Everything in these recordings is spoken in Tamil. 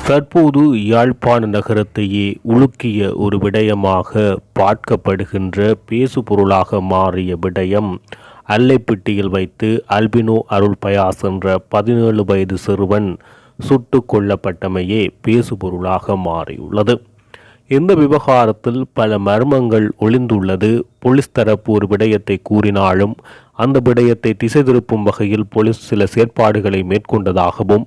தற்போது யாழ்ப்பாண நகரத்தையே உலுக்கிய ஒரு விடயமாக பார்க்கப்படுகின்ற பேசுபொருளாக மாறிய விடயம் அல்லைப்பிட்டியில் வைத்து அல்பினோ அருள் பயாஸ் என்ற 17 வயது சிறுவன் சுட்டு கொல்லப்பட்டமையே பேசுபொருளாக மாறியுள்ளது. இந்த விவகாரத்தில் பல மர்மங்கள் ஒளிந்துள்ளது. போலீஸ் தரப்பு ஒரு விடயத்தை கூறினாலும் அந்த விடயத்தை திசை திருப்பும் வகையில் போலீஸ் சில செயற்பாடுகளை மேற்கொண்டதாகவும்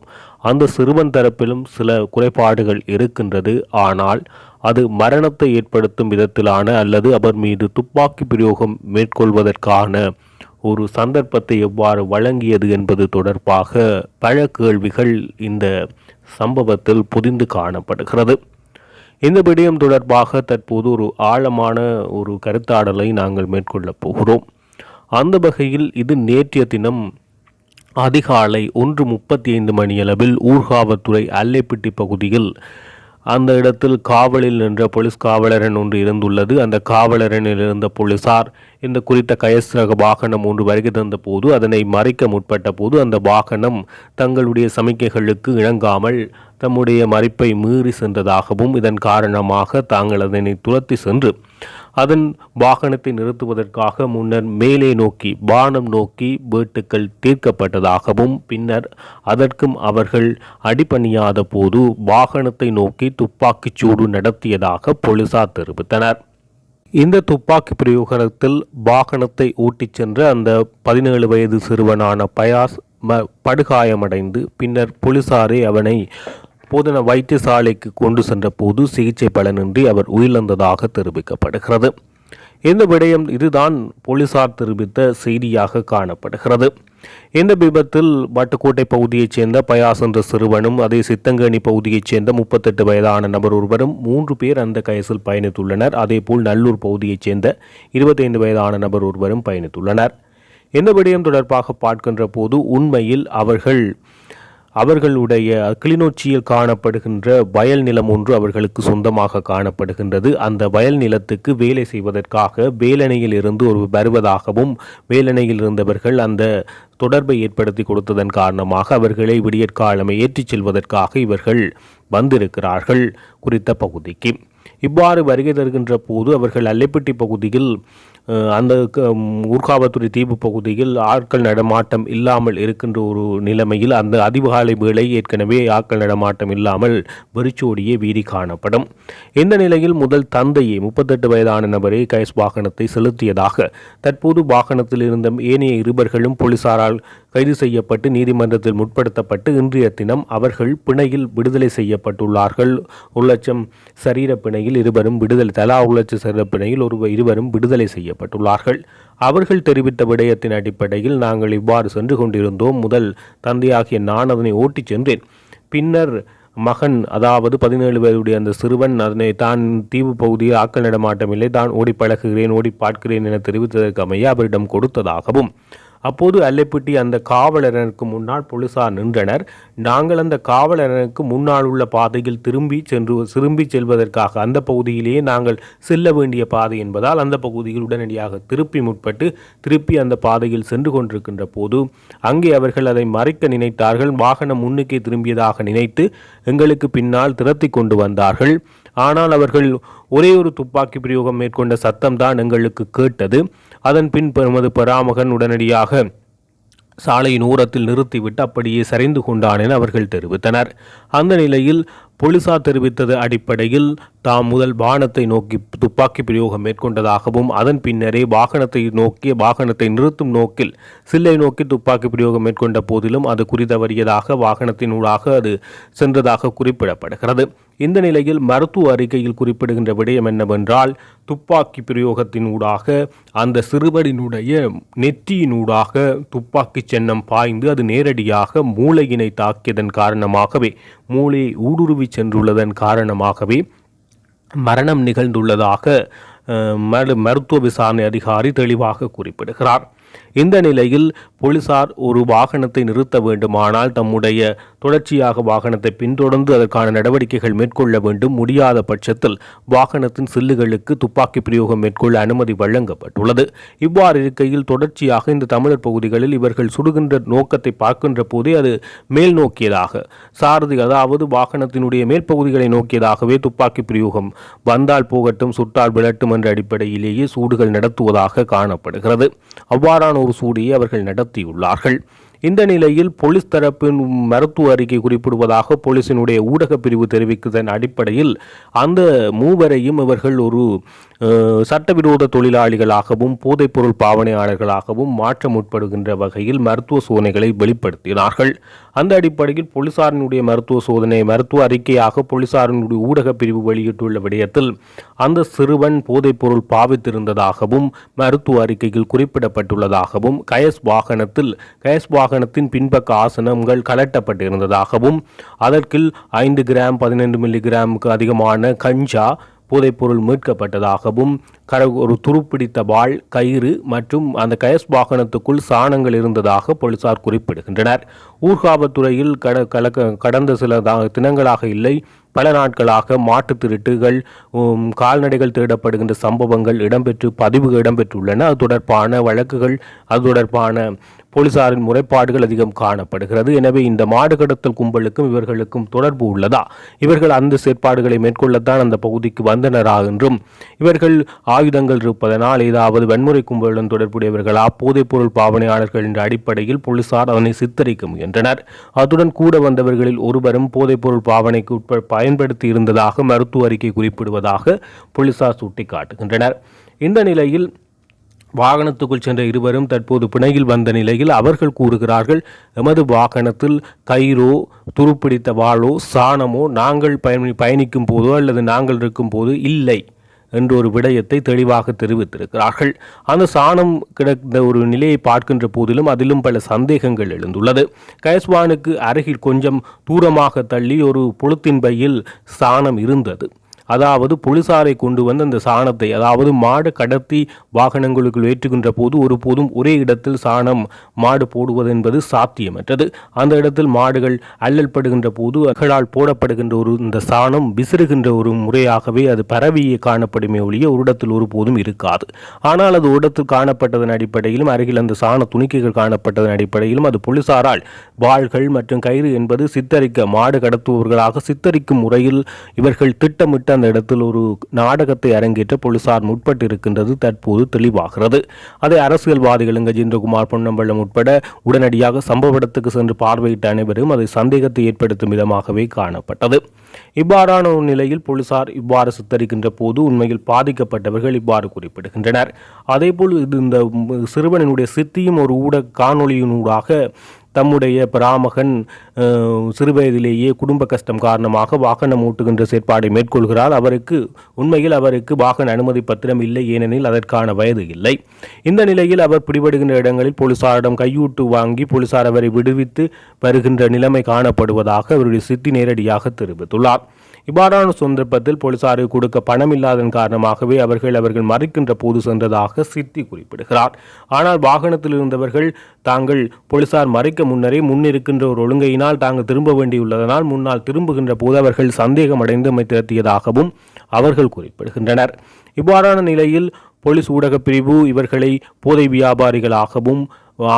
அந்த சிறுவன் தரப்பிலும் சில குறைபாடுகள் இருக்கின்றது. ஆனால் அது மரணத்தை ஏற்படுத்தும் விதத்திலான அல்லது அவர் மீது துப்பாக்கி பிரயோகம் மேற்கொள்வதற்கான ஒரு சந்தர்ப்பத்தை எவ்வாறு வழங்கியது என்பது தொடர்பாக பல கேள்விகள் இந்த சம்பவத்தில் புதிந்து காணப்படுகிறது. இந்த விடயம் தொடர்பாக தற்போது ஒரு ஆழமான ஒரு கருத்தாடலை நாங்கள் மேற்கொள்ளப் போகிறோம். அந்த வகையில் இது நேற்றைய தினம் அதிகாலை 1:35 மணியளவில் ஊர்காவத்துறை அல்லைப்பிட்டி பகுதியில் அந்த இடத்தில் காவலில் நின்ற போலீஸ் காவலரன் ஒன்று இருந்துள்ளது. அந்த காவலரனில் இருந்த போலீசார் இந்த குறித்த கயஸ்ரக வாகனம் ஒன்று வருகை தந்த போது அதனை மறைக்க முற்பட்ட போது அந்த வாகனம் தங்களுடைய சமிக்கைகளுக்கு இணங்காமல் தம்முடைய மறைப்பை மீறி சென்றதாகவும் இதன் காரணமாக தாங்கள் அதனை துரத்தி சென்று அதன் வாகனத்தை நிறுத்துவதற்காக முன்னர் மேலே நோக்கி வானம் நோக்கி வேட்டுக்கள் தீர்க்கப்பட்டதாகவும் பின்னர் அதற்கும் அவர்கள் அடிபணியாத போது வாகனத்தை நோக்கி துப்பாக்கிச் சூடு நடத்தியதாக போலீசார் தெரிவித்தனர். இந்த துப்பாக்கி பிரயோகத்தில் வாகனத்தை ஓட்டிச் சென்ற அந்த 17 வயது சிறுவனான பயாஸ் படுகாயமடைந்து பின்னர் போலீசாரே அவனை போதன வைத்தியசாலைக்கு கொண்டு சென்ற போது சிகிச்சை பலனின்றி அவர் உயிரிழந்ததாக தெரிவிக்கப்படுகிறது. இந்த விடயம் இதுதான் போலீசார் தெரிவித்த செய்தியாக காணப்படுகிறது. இந்த விபத்தில் வட்டுக்கோட்டை பகுதியைச் சேர்ந்த பயாஸ் என்ற சிறுவனும் அதே சித்தங்கேணி பகுதியைச் சேர்ந்த 38 வயதான நபர் ஒருவரும் 3 பேர் அந்த கயசில் பயணித்துள்ளனர். அதேபோல் நல்லூர் பகுதியைச் சேர்ந்த 25 வயதான நபர் ஒருவரும் பயணித்துள்ளனர். இந்த விடயம் தொடர்பாக பார்க்கின்ற போது உண்மையில் அவர்களுடைய கிளிநொச்சியில் காணப்படுகின்ற வயல் நிலம் ஒன்று அவர்களுக்கு சொந்தமாக காணப்படுகின்றது. அந்த வயல் நிலத்துக்கு வேலை செய்வதற்காக வேலணையில் இருந்து ஒரு வருவதாகவும் வேலணையில் இருந்தவர்கள் அந்த தொடர்பை ஏற்படுத்தி கொடுத்ததன் காரணமாக அவர்களை விடியற்காலமே ஏற்றிச் செல்வதற்காக இவர்கள் வந்திருக்கிறார்கள் குறித்த பகுதிக்கு. இவ்வாறு வருகை தருகின்ற போது அவர்கள் அல்லைப்பிட்டி பகுதியில் அந்த ஊர்காவத்துறை தீவு பகுதியில் ஆட்கள் நடமாட்டம் இல்லாமல் இருக்கின்ற ஒரு நிலைமையில் அந்த அதிகாலை வேளை ஏற்கனவே ஆட்கள் நடமாட்டம் இல்லாமல் வெறிச்சோடியே வீதி காணப்படும். இந்த நிலையில் முதல் தந்தையே 38 வயதான நபரே கயஸ் வாகனத்தை செலுத்தியதாக தற்போது வாகனத்தில் இருந்த ஏனைய இருவர்களும் போலீசாரால் கைது செய்யப்பட்டு நீதிமன்றத்தில் முற்படுத்தப்பட்டு இன்றைய தினம் அவர்கள் பிணையில் விடுதலை செய்யப்பட்டுள்ளார்கள். 1 லட்சம் சரீர பிணையில் இருவரும் விடுதலை தலா 1 லட்சம் சரீர பிணையில் இருவரும் விடுதலை செய்யப்பட்டுள்ளார்கள். அவர்கள் தெரிவித்த விடயத்தின் அடிப்படையில் நாங்கள் இவ்வாறு சென்று கொண்டிருந்தோம். முதல் தந்தையாகிய நான் அதனை ஓட்டிச் சென்றேன். பின்னர் மகன் அதாவது 17 வயதுடைய அந்த சிறுவன் அதனை தான் தீவு பகுதியில் ஆக்கள் நடமாட்டமில்லை தான் ஓடி பழகுகிறேன் ஓடி பார்க்கிறேன் என தெரிவித்ததற்கு அமைய அவரிடம் கொடுத்ததாகவும் அப்போது அல்லைப்பிட்டி அந்த காவலரனுக்கு முன்னால் போலீசார் நின்றனர். நாங்கள் அந்த காவலரனுக்கு முன்னால் உள்ள பாதையில் திரும்பி செல்வதற்காக அந்த பகுதியிலேயே நாங்கள் செல்ல வேண்டிய பாதை என்பதால் அந்த பகுதியில் உடனடியாக திருப்பி அந்த பாதையில் சென்று கொண்டிருக்கின்ற போது அங்கே அவர்கள் அதை மறைக்க நினைத்தார்கள். வாகனம் முன்னுக்கே திரும்பியதாக நினைத்து எங்களுக்கு பின்னால் திரத்தி கொண்டு வந்தார்கள். ஆனால் அவர்கள் ஒரே ஒரு துப்பாக்கி பிரயோகம் மேற்கொண்ட சத்தம்தான் எங்களுக்கு கேட்டது. அதன் பின் எமது பராமகன் உடனடியாக சாலையின் ஓரத்தில் நிறுத்திவிட்டு அப்படியே சரிந்து கொண்டான் என அவர்கள் தெரிவித்தனர். அந்த நிலையில் போலீசார் தெரிவித்தது அடிப்படையில் தாம் முதல் வாகனத்தை நோக்கி துப்பாக்கி பிரயோகம் மேற்கொண்டதாகவும் அதன் பின்னரே வாகனத்தை நிறுத்தும் நோக்கில் சில்லை நோக்கி துப்பாக்கி பிரயோகம் மேற்கொண்ட போதிலும் அது குறிதவறியதாக வாகனத்தினூடாக அது சென்றதாக குறிப்பிடப்படுகிறது. இந்த நிலையில் மருத்துவ அறிக்கையில் குறிப்பிடுகின்ற விடயம் என்னவென்றால் துப்பாக்கி பிரயோகத்தினூடாக அந்த சிறுவனினுடைய நெற்றியினூடாக துப்பாக்கி சின்னம் பாய்ந்து அது நேரடியாக மூளையினை தாக்கியதன் காரணமாகவே மூளை ஊடுருவி சென்றுள்ளதன் காரணமாகவே மரணம் நிகழ்ந்துள்ளதாக மருத்துவ விசாரணை அதிகாரி தெளிவாக குறிப்பிடுகிறார். இந்த நிலையில் போலீசார் ஒரு வாகனத்தை நிறுத்த வேண்டுமானால் தம்முடைய தொடர்ச்சியாக வாகனத்தை பின்தொடர்ந்து அதற்கான நடவடிக்கைகள் மேற்கொள்ள வேண்டும். முடியாத பட்சத்தில் வாகனத்தின் சில்லுகளுக்கு துப்பாக்கி பிரயோகம் மேற்கொள்ள அனுமதி வழங்கப்பட்டுள்ளது. இவ்வாறு இருக்கையில் தொடர்ச்சியாக இந்த தமிழர் பகுதிகளில் இவர்கள் சுடுகின்ற நோக்கத்தை பார்க்கின்ற போதே அது மேல் நோக்கியதாக சாரதி, அதாவது வாகனத்தினுடைய மேற்பகுதிகளை நோக்கியதாகவே துப்பாக்கி பிரயோகம் வந்தால் போகட்டும் சுட்டால் விழட்டும் என்ற அடிப்படையிலேயே சூடுகள் நடத்துவதாக காணப்படுகிறது. அவ்வாறான ஒரு சூடியை அவர்கள் நடத்தியுள்ளார்கள். இந்த நிலையில் போலீஸ் தரப்பின் மருத்துவ அறிக்கை குறிப்பிடுவதாக போலீசினுடைய ஊடக பிரிவு தெரிவித்ததன் அடிப்படையில் அந்த மூவரையும் இவர்கள் ஒரு சட்டவிரோத தொழிலாளிகளாகவும் போதைப்பொருள் பாவனையாளர்களாகவும் மாற்ற முற்படுகின்ற வகையில் மருத்துவ சோதனைகளை வெளிப்படுத்தினார்கள். அந்த அடிப்படையில் போலீசாரினுடைய மருத்துவ அறிக்கையாக போலீசாரினுடைய ஊடக பிரிவு வெளியிட்டுள்ள விடயத்தில் அந்த சிறுவன் போதைப்பொருள் பாவித்திருந்ததாகவும் மருத்துவ அறிக்கையில் குறிப்பிடப்பட்டுள்ளதாகவும் கயஸ் வாகனத்தின் பின்பக்க ஆசனங்கள் கலட்டப்பட்டிருந்ததாகவும் அதற்கு 5 கிராம் 15 மில்லிகிராமுக்கு அதிகமான கஞ்சா போதைப்பொருள் மீட்கப்பட்டதாகவும் ஒரு துருப்பிடித்த வாள், கயிறு மற்றும் அந்த கயஸ் வாகனத்துக்குள் சாணங்கள் இருந்ததாக போலீசார் குறிப்பிடுகின்றனர். ஊர்காவல்துறையில் கடந்த சில தினங்களாக இல்லை பல நாட்களாக மாட்டு திருட்டுகள், கால்நடைகள் தேடப்படுகின்ற சம்பவங்கள் பதிவுகள் இடம்பெற்றுள்ளன. அது தொடர்பான வழக்குகள், அது தொடர்பான போலீசாரின் முறைப்பாடுகள் அதிகம் காணப்படுகிறது. எனவே இந்த மாடு கடத்தல் கும்பலுக்கும் இவர்களுக்கும் தொடர்பு உள்ளதா, இவர்கள் அந்த செயற்பாடுகளை மேற்கொள்ளத்தான் அந்த பகுதிக்கு வந்தனரா என்றும், இவர்கள் ஆயுதங்கள் இருப்பதனால் ஏதாவது வன்முறை கும்பலுடன் தொடர்புடையவர்களா, போதைப்பொருள் பாவனையாளர்கள் என்ற அடிப்படையில் போலீசார் அதனை சித்தரிக்க முயன்றனர். அதுடன் கூட வந்தவர்களில் ஒருவரும் போதைப்பொருள் பாவனைக்கு பயன்படுத்தி இருந்ததாக மருத்துவ அறிக்கை குறிப்பிடுவதாக போலீசார் சுட்டிக்காட்டுகின்றனர். இந்த நிலையில் வாகனத்துக்குள் சென்ற இருவரும் தற்போது பிணையில் வந்த நிலையில் அவர்கள் கூறுகிறார்கள், எமது வாகனத்தில் கயிறோ துருப்பிடித்த வாளோ சாணமோ நாங்கள் பயணிக்கும் போதோ அல்லது நாங்கள் இருக்கும் போது இல்லை என்ற ஒரு விடயத்தை தெளிவாக தெரிவித்திருக்கிறார்கள். அந்த சாணம் கிடந்த ஒரு நிலையை பார்க்கின்ற போதிலும் அதிலும் பல சந்தேகங்கள் எழுந்துள்ளது. கயஸ்வானுக்கு அருகில் கொஞ்சம் தூரமாக தள்ளி ஒரு பொழுத்தின் பையில் சாணம் இருந்தது. அதாவது போலீசாரை கொண்டு வந்து அந்த சாணத்தை, அதாவது மாடு கடத்தி வாகனங்களுக்குள் ஏற்றுகின்ற போது ஒருபோதும் ஒரே இடத்தில் சாணம் மாடு போடுவது என்பது சாத்தியமற்றது. அந்த இடத்தில் மாடுகள் அல்லல் படுகின்ற போது அகழால் போடப்படுகின்ற இந்த சாணம் விசிறுகின்ற ஒரு முறையாகவே அது பரவியே காணப்படுமே ஒழிய ஒரு இடத்தில் ஒருபோதும் இருக்காது. ஆனால் அது ஒரு இடத்தில் காணப்பட்டதன் அடிப்படையிலும் அருகில் அந்த சாண துணிக்கைகள் காணப்பட்டதன் அடிப்படையிலும் அது போலீசாரால் வாள்கள் மற்றும் கயிறு என்பது மாடு கடத்துபவர்களாக சித்தரிக்கும் முறையில் இவர்கள் திட்டமிட்ட அந்த இடத்தில் ஒரு நாடகத்தை அரங்கேற்ற போலீசார் முற்பட்டு இருக்கின்றது தற்போது தெளிவாகிறது. அதை அரசியல்வாதிகள் கஜேந்திரகுமார் பொன்னம்பலம் உட்பட உடனடியாக சம்பவ இடத்துக்கு சென்று பார்வையிட்ட அனைவரும் அதை சந்தேகத்தை ஏற்படுத்தும் விதமாகவே காணப்பட்டது. இவ்வாறான ஒரு நிலையில் போலீசார் இவ்வாறு சித்தரிக்கின்ற போது உண்மையில் பாதிக்கப்பட்டவர்கள் இவ்வாறு குறிப்பிடுகின்றனர். அதேபோல் இந்த சிறுவனுடைய சித்தியும் ஒரு காணொலியினூடாக தம்முடைய பராமகன் சிறுவயதிலேயே குடும்ப கஷ்டம் காரணமாக வாகனம் ஓட்டுகின்ற செயற்பாடை மேற்கொள்கிறார். உண்மையில் அவருக்கு வாகன அனுமதி பத்திரம் இல்லை, ஏனெனில் அதற்கான வயது இல்லை. இந்த நிலையில் அவர் பிடிபடுகின்ற இடங்களில் போலீசாரிடம் கையூட்டு வாங்கி போலீசார் அவரை விடுவித்து வருகின்ற நிலைமை காணப்படுவதாக அவருடைய சித்தி நேரடியாக தெரிவித்துள்ளார். இவ்வாறான சந்தர்ப்பத்தில் போலீசாருக்கு கொடுக்க பணம் இல்லாதன் காரணமாகவே அவர்கள் மறிக்கின்ற போது சென்றதாக சித்தி குறிப்பிடுகிறார். ஆனால் வாகனத்தில் இருந்தவர்கள் தாங்கள் போலீசார் மறைக்க முன்னிருக்கின்ற ஒரு ஒழுங்கையினால் தாங்கள் திரும்ப வேண்டியுள்ளதனால் முன்னால் திரும்புகின்ற போது அவர்கள் சந்தேகம் அடைந்து திரட்டியதாகவும் அவர்கள் குறிப்பிடுகின்றனர். இவ்வாறான நிலையில் போலீஸ் ஊடக பிரிவு இவர்களை போதை வியாபாரிகளாகவும்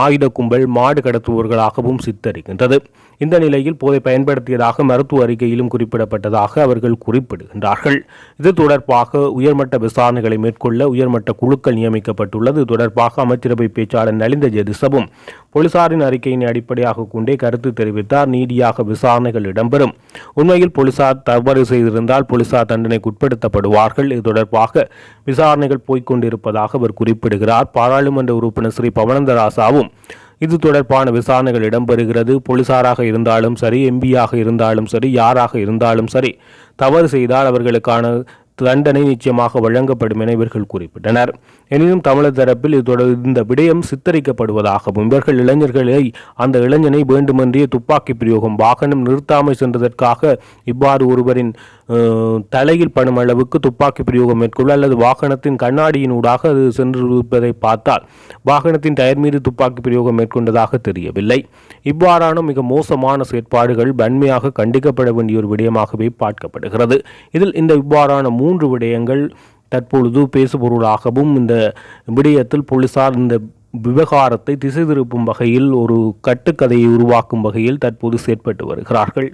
ஆயுத கும்பல் மாடு கடத்துபவர்களாகவும் சித்தரிக்கின்றது. இந்த நிலையில் போதை பயன்படுத்தியதாக மருத்துவ அறிக்கையிலும் குறிப்பிடப்பட்டதாக அவர்கள் குறிப்பிடுகின்றார்கள். இது தொடர்பாக உயர்மட்ட விசாரணைகளை மேற்கொள்ள உயர்மட்ட குழுக்கள் நியமிக்கப்பட்டுள்ளது. இது தொடர்பாக அமைச்சரவை பேச்சாளர் நலிந்த ஜெதிசவும் போலீசாரின் அறிக்கையின் அடிப்படையாக கொண்டே கருத்து தெரிவித்தார். நீதியாக விசாரணைகள் இடம்பெறும். உண்மையில் போலீசார் தவறு செய்திருந்தால் போலீசார் தண்டனைக்கு உட்படுத்தப்படுவார்கள். இது தொடர்பாக விசாரணைகள் போய்கொண்டிருப்பதாக அவர் குறிப்பிடுகிறார். பாராளுமன்ற உறுப்பினர் ஸ்ரீ பவனந்தராசாவும் இது தொடர்பான விசாரணைகள் இடம்பெறுகிறது. போலீசாராக இருந்தாலும் சரி, எம்பியாக இருந்தாலும் சரி, யாராக இருந்தாலும் சரி, தவறு செய்தால் அவர்களுக்கான தண்டனை நிச்சயமாக வழங்கப்படும் என இவர்கள் குறிப்பிட்டனர். எனினும் தமிழர் தரப்பில் இந்த விடயம் சித்தரிக்கப்படுவதாகவும் இவர்கள் அந்த இளைஞனை வேண்டுமென்றே துப்பாக்கி பிரயோகம் வாகனம் நிறுத்தாமல் சென்றதற்காக இவ்வாறு ஒருவரின் தலையில் படும் அளவுக்கு துப்பாக்கி பிரயோகம் மேற்கொள்ள அல்லது வாகனத்தின் கண்ணாடியினூடாக அது சென்றிருப்பதை பார்த்தால் வாகனத்தின் டயர் மீது துப்பாக்கி பிரயோகம் மேற்கொண்டதாக தெரியவில்லை. இவ்வாறான மிக மோசமான செயற்பாடுகள் வன்மையாக கண்டிக்கப்பட வேண்டிய ஒரு விடயமாகவே பார்க்கப்படுகிறது. இதில் இவ்வாறான 3 விடயங்கள் தற்பொழுது பேசுபொருளாகவும் இந்த விடயத்தில் போலீசார் இந்த விவகாரத்தை திசை திருப்பும் வகையில் ஒரு கட்டுக்கதையை உருவாக்கும் வகையில் தற்போது செயற்பட்டு வருகிறார்கள்.